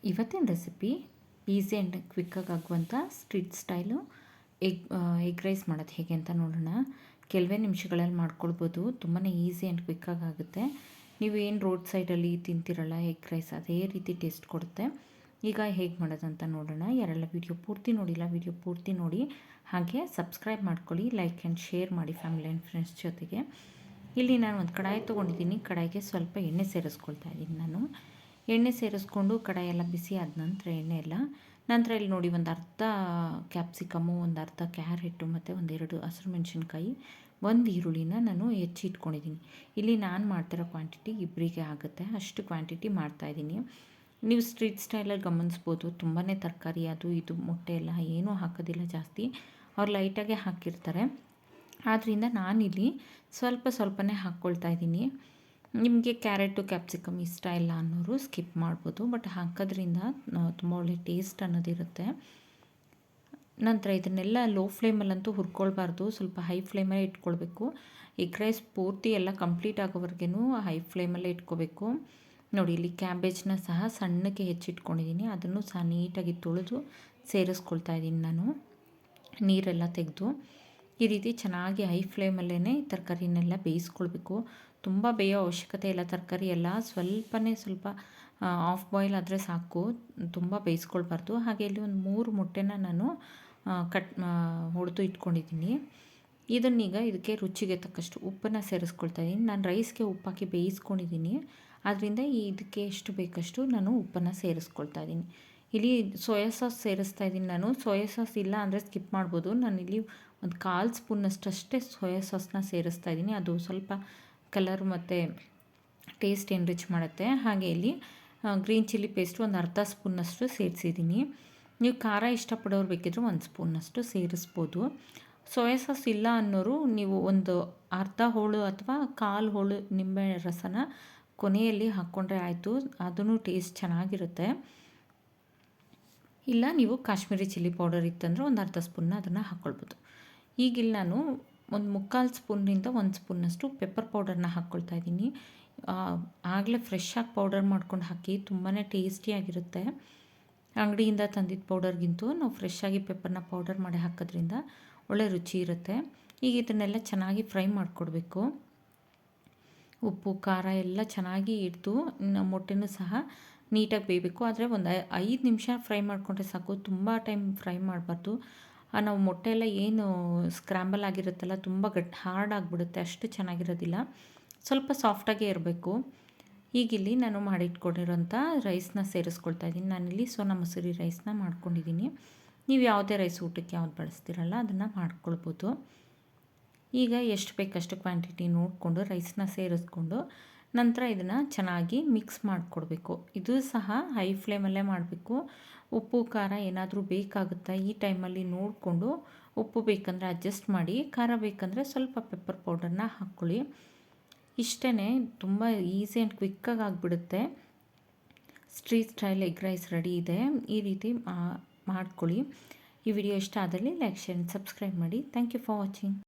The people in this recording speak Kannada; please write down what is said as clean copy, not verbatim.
ಇವತ್ತಿನ ರೆಸಿಪಿ ಈಸಿ ಆ್ಯಂಡ್ ಕ್ವಿಕ್ಕಾಗಿ ಆಗುವಂಥ ಸ್ಟ್ರೀಟ್ ಸ್ಟೈಲು ಎಗ್ ರೈಸ್ ಮಾಡೋದು ಹೇಗೆ ಅಂತ ನೋಡೋಣ. ಕೆಲವೇ ನಿಮಿಷಗಳಲ್ಲಿ ಮಾಡ್ಕೊಳ್ಬೋದು. ತುಂಬಾ ಈಸಿ ಆ್ಯಂಡ್ ಕ್ವಿಕ್ಕಾಗಿ ಆಗುತ್ತೆ. ನೀವು ಏನು ರೋಡ್ ಸೈಡಲ್ಲಿ ತಿಂತಿರಲ್ಲ ಎಗ್ ರೈಸ್, ಅದೇ ರೀತಿ ಟೇಸ್ಟ್ ಕೊಡುತ್ತೆ. ಈಗ ಹೇಗೆ ಮಾಡೋದಂತ ನೋಡೋಣ. ಯಾರೆಲ್ಲ ವಿಡಿಯೋ ಪೂರ್ತಿ ನೋಡಿಲ್ಲ, ವಿಡಿಯೋ ಪೂರ್ತಿ ನೋಡಿ. ಹಾಗೆ ಸಬ್ಸ್ಕ್ರೈಬ್ ಮಾಡ್ಕೊಳ್ಳಿ, ಲೈಕ್ ಆ್ಯಂಡ್ ಶೇರ್ ಮಾಡಿ ಫ್ಯಾಮಿಲಿ ಆ್ಯಂಡ್ ಫ್ರೆಂಡ್ಸ್ ಜೊತೆಗೆ. ಇಲ್ಲಿ ನಾನು ಒಂದು ಕಡಾಯಿ ತೊಗೊಂಡಿದ್ದೀನಿ. ಕಡಾಯಿಗೆ ಸ್ವಲ್ಪ ಎಣ್ಣೆ ಸೇರಿಸ್ಕೊಳ್ತಾ ಇದ್ದೀನಿ ನಾನು. ಎಣ್ಣೆ ಸೇರಿಸ್ಕೊಂಡು ಕಡಾಯಿ ಎಲ್ಲ ಬಿಸಿ ಆದ ನಂತರ ನಂತರ ಇಲ್ಲಿ ನೋಡಿ ಒಂದು ಅರ್ಧ ಕ್ಯಾಪ್ಸಿಕಮ್ಮು, ಒಂದು ಅರ್ಧ ಕ್ಯಾರೆಟು ಮತ್ತು ಒಂದೆರಡು ಹಸಿರು ಮೆಣಸಿನ್ಕಾಯಿ, ಒಂದು ಈರುಳ್ಳಿನ ನಾನು ಹೆಚ್ಚಿಟ್ಕೊಂಡಿದ್ದೀನಿ. ಇಲ್ಲಿ ನಾನು ಮಾಡ್ತಿರೋ ಕ್ವಾಂಟಿಟಿ ಇಬ್ಬರಿಗೆ ಆಗುತ್ತೆ, ಅಷ್ಟು ಕ್ವಾಂಟಿಟಿ ಮಾಡ್ತಾಯಿದ್ದೀನಿ. ನೀವು ಸ್ಟ್ರೀಟ್ ಸ್ಟೈಲಲ್ಲಿ ಗಮನಿಸ್ಬೋದು, ತುಂಬಾ ತರಕಾರಿ ಅದು ಇದು ಮೊಟ್ಟೆ ಎಲ್ಲ ಏನೂ ಹಾಕೋದಿಲ್ಲ ಜಾಸ್ತಿ, ಅವ್ರು ಲೈಟಾಗೆ ಹಾಕಿರ್ತಾರೆ. ಆದ್ದರಿಂದ ನಾನಿಲ್ಲಿ ಸ್ವಲ್ಪನೇ ಹಾಕ್ಕೊಳ್ತಾ ಇದ್ದೀನಿ. ನಿಮಗೆ ಕ್ಯಾರೆಟು ಕ್ಯಾಪ್ಸಿಕಮ್ ಇಷ್ಟ ಇಲ್ಲ ಅನ್ನೋರು ಸ್ಕಿಪ್ ಮಾಡ್ಬೋದು, ಬಟ್ ಹಾಕೋದ್ರಿಂದ ತುಂಬ ಒಳ್ಳೆ ಟೇಸ್ಟ್ ಅನ್ನೋದಿರುತ್ತೆ. ನಂತರ ಇದನ್ನೆಲ್ಲ ಲೋ ಫ್ಲೇಮಲ್ಲಂತೂ ಹುರ್ಕೊಳ್ಬಾರ್ದು, ಸ್ವಲ್ಪ ಹೈ ಫ್ಲೇಮಲ್ಲೇ ಇಟ್ಕೊಳ್ಬೇಕು. ಎಗ್ ರೈಸ್ ಪೂರ್ತಿ ಎಲ್ಲ ಕಂಪ್ಲೀಟ್ ಆಗೋವರೆಗೂ ಹೈ ಫ್ಲೇಮಲ್ಲೇ ಇಟ್ಕೋಬೇಕು. ನೋಡಿ, ಇಲ್ಲಿ ಕ್ಯಾಬೇಜ್ನ ಸಹ ಸಣ್ಣಕ್ಕೆ ಹೆಚ್ಚಿಟ್ಕೊಂಡಿದ್ದೀನಿ, ಅದನ್ನು ಸಹ ನೀಟಾಗಿ ತೊಳೆದು ಸೇರಿಸ್ಕೊಳ್ತಾ ಇದ್ದೀನಿ ನಾನು, ನೀರೆಲ್ಲ ತೆಗೆದು. ಈ ರೀತಿ ಚೆನ್ನಾಗಿ ಹೈ ಫ್ಲೇಮಲ್ಲೇ ತರಕಾರಿನೆಲ್ಲ ಬೇಯಿಸ್ಕೊಳ್ಬೇಕು. ತುಂಬ ಬೇಯೋ ಅವಶ್ಯಕತೆ ಇಲ್ಲ, ತರಕಾರಿ ಎಲ್ಲ ಸ್ವಲ್ಪ ಆಫ್ ಬಾಯ್ಲ್ ಆದರೆ ಸಾಕು, ತುಂಬ ಬೇಯಿಸ್ಕೊಳ್ಬಾರ್ದು. ಹಾಗೆ ಇಲ್ಲಿ ಒಂದು 3 ಮೊಟ್ಟೆನ ನಾನು ಹೊಡೆದು ಇಟ್ಕೊಂಡಿದ್ದೀನಿ. ಇದನ್ನೀಗ ಇದಕ್ಕೆ ರುಚಿಗೆ ತಕ್ಕಷ್ಟು ಉಪ್ಪನ್ನು ಸೇರಿಸ್ಕೊಳ್ತಾ ಇದ್ದೀನಿ. ನಾನು ರೈಸ್ಗೆ ಉಪ್ಪಾಕಿ ಬೇಯಿಸ್ಕೊಂಡಿದ್ದೀನಿ, ಆದ್ದರಿಂದ ಇದಕ್ಕೆ ಎಷ್ಟು ಬೇಕಷ್ಟು ನಾನು ಉಪ್ಪನ್ನು ಸೇರಿಸ್ಕೊಳ್ತಾ ಇದ್ದೀನಿ. ಇಲ್ಲಿ ಸೋಯಾ ಸಾಸ್ ಸೇರಿಸ್ತಾ ಇದ್ದೀನಿ ನಾನು. ಸೋಯಾ ಸಾಸ್ ಇಲ್ಲ ಅಂದರೆ ಸ್ಕಿಪ್ ಮಾಡ್ಬೋದು. ನಾನಿಲ್ಲಿ ಒಂದು 1/4 ಸ್ಪೂನಷ್ಟೇ ಸೋಯಾ ಸಾಸ್ನ ಸೇರಿಸ್ತಾ ಇದ್ದೀನಿ. ಅದು ಸ್ವಲ್ಪ ಕಲರ್ ಮತ್ತು ಟೇಸ್ಟ್ ಎನ್ರಿಚ್ ಮಾಡುತ್ತೆ. ಹಾಗೆ ಇಲ್ಲಿ ಗ್ರೀನ್ ಚಿಲ್ಲಿ ಪೇಸ್ಟು ಒಂದು ಅರ್ಧ ಸ್ಪೂನಷ್ಟು ಸೇರಿಸಿದ್ದೀನಿ. ನೀವು ಖಾರ ಇಷ್ಟಪಡೋರು ಬೇಕಿದ್ದರೆ 1 ಸ್ಪೂನಷ್ಟು ಸೇರಿಸ್ಬೋದು. ಸೋಯಾ ಸಾಸ್ ಇಲ್ಲ ಅನ್ನೋರು ನೀವು ಒಂದು ಅರ್ಧ ಹೋಳು ಅಥವಾ 1/4 ಹೋಳು ನಿಂಬೆ ರಸನ ಕೊನೆಯಲ್ಲಿ ಹಾಕ್ಕೊಂಡ್ರೆ ಆಯಿತು, ಅದೂ ಟೇಸ್ಟ್ ಚೆನ್ನಾಗಿರುತ್ತೆ. ಇಲ್ಲ ನೀವು ಕಾಶ್ಮೀರಿ ಚಿಲ್ಲಿ ಪೌಡರ್ ಇತ್ತಂದರೆ ಒಂದು ಅರ್ಧ ಸ್ಪೂನ್ನ ಅದನ್ನು ಹಾಕ್ಕೊಳ್ಬೋದು. ಈಗಿಲ್ಲಿ ನಾನು ಒಂದು 3/4 ಸ್ಪೂನ್ನಿಂದ 1 ಸ್ಪೂನ್ನಷ್ಟು ಪೆಪ್ಪರ್ ಪೌಡರ್ನ ಹಾಕ್ಕೊಳ್ತಾ ಇದ್ದೀನಿ. ಆಗಲೇ ಫ್ರೆಶ್ಶಾಗಿ ಪೌಡರ್ ಮಾಡ್ಕೊಂಡು ಹಾಕಿ, ತುಂಬಾ ಟೇಸ್ಟಿಯಾಗಿರುತ್ತೆ. ಅಂಗಡಿಯಿಂದ ತಂದಿದ್ದ ಪೌಡರ್ಗಿಂತೂ ನಾವು ಫ್ರೆಶ್ಶಾಗಿ ಪೆಪ್ಪರ್ನ ಪೌಡರ್ ಮಾಡಿ ಹಾಕೋದ್ರಿಂದ ಒಳ್ಳೆ ರುಚಿ ಇರುತ್ತೆ. ಈಗ ಇದನ್ನೆಲ್ಲ ಚೆನ್ನಾಗಿ ಫ್ರೈ ಮಾಡಿಕೊಡ್ಬೇಕು. ಉಪ್ಪು ಖಾರ ಎಲ್ಲ ಚೆನ್ನಾಗಿ ಹಿಡ್ದು ಮೊಟ್ಟೆನೂ ಸಹ ನೀಟಾಗಿ ಬೇಯಬೇಕು. ಆದರೆ ಒಂದು 5 ನಿಮಿಷ ಫ್ರೈ ಮಾಡಿಕೊಂಡ್ರೆ ಸಾಕು, ತುಂಬ ಟೈಮ್ ಫ್ರೈ ಮಾಡಬಾರ್ದು. ನಾವು ಮೊಟ್ಟೆ ಎಲ್ಲ ಏನು ಸ್ಕ್ರ್ಯಾಂಬಲ್ ಆಗಿರುತ್ತಲ್ಲ, ತುಂಬ ಹಾರ್ಡ್ ಆಗಿಬಿಡುತ್ತೆ, ಅಷ್ಟು ಚೆನ್ನಾಗಿರೋದಿಲ್ಲ. ಸ್ವಲ್ಪ ಸಾಫ್ಟಾಗೇ ಇರಬೇಕು. ಈಗಿಲ್ಲಿ ನಾನು ಮಾಡಿಟ್ಕೊಂಡಿರೋಂಥ ರೈಸ್ನ ಸೇರಿಸ್ಕೊಳ್ತಾ ಇದ್ದೀನಿ. ನಾನಿಲ್ಲಿ ಸೋನಾ ಮಸೂರಿ ರೈಸ್ನ ಮಾಡ್ಕೊಂಡಿದ್ದೀನಿ. ನೀವು ಯಾವುದೇ ರೈಸ್ ಊಟಕ್ಕೆ ಯಾವ್ದು ಬಳಸ್ತೀರಲ್ಲ ಅದನ್ನು ಮಾಡ್ಕೊಳ್ಬೋದು. ಈಗ ಎಷ್ಟು ಬೇಕಷ್ಟು ಕ್ವಾಂಟಿಟಿ ನೋಡಿಕೊಂಡು ರೈಸ್ನ ಸೇರಿಸ್ಕೊಂಡು ನಂತರ ಇದನ್ನು ಚೆನ್ನಾಗಿ ಮಿಕ್ಸ್ ಮಾಡಿಕೊಡ್ಬೇಕು. ಇದು ಸಹ ಹೈ ಫ್ಲೇಮಲ್ಲೇ ಮಾಡಬೇಕು. ಉಪ್ಪು ಖಾರ ಏನಾದರೂ ಬೇಕಾಗುತ್ತಾ ಈ ಟೈಮಲ್ಲಿ ನೋಡಿಕೊಂಡು, ಉಪ್ಪು ಬೇಕಂದರೆ ಅಡ್ಜಸ್ಟ್ ಮಾಡಿ, ಖಾರ ಬೇಕಂದರೆ ಸ್ವಲ್ಪ ಪೆಪ್ಪರ್ ಪೌಡರ್ನ ಹಾಕ್ಕೊಳ್ಳಿ. ಇಷ್ಟೇ, ತುಂಬ ಈಸಿ ಆ್ಯಂಡ್ ಕ್ವಿಕ್ಕಾಗಿ ಆಗಿಬಿಡುತ್ತೆ. Street style egg rice ready ಇದೆ. ಈ ರೀತಿ ಮಾಡ್ಕೊಳ್ಳಿ. ಈ ವಿಡಿಯೋ ಇಷ್ಟ ಆದಲ್ಲಿ ಲೈಕ್, ಶೇರ್, ಸಬ್ಸ್ಕ್ರೈಬ್ ಮಾಡಿ. Thank you for watching.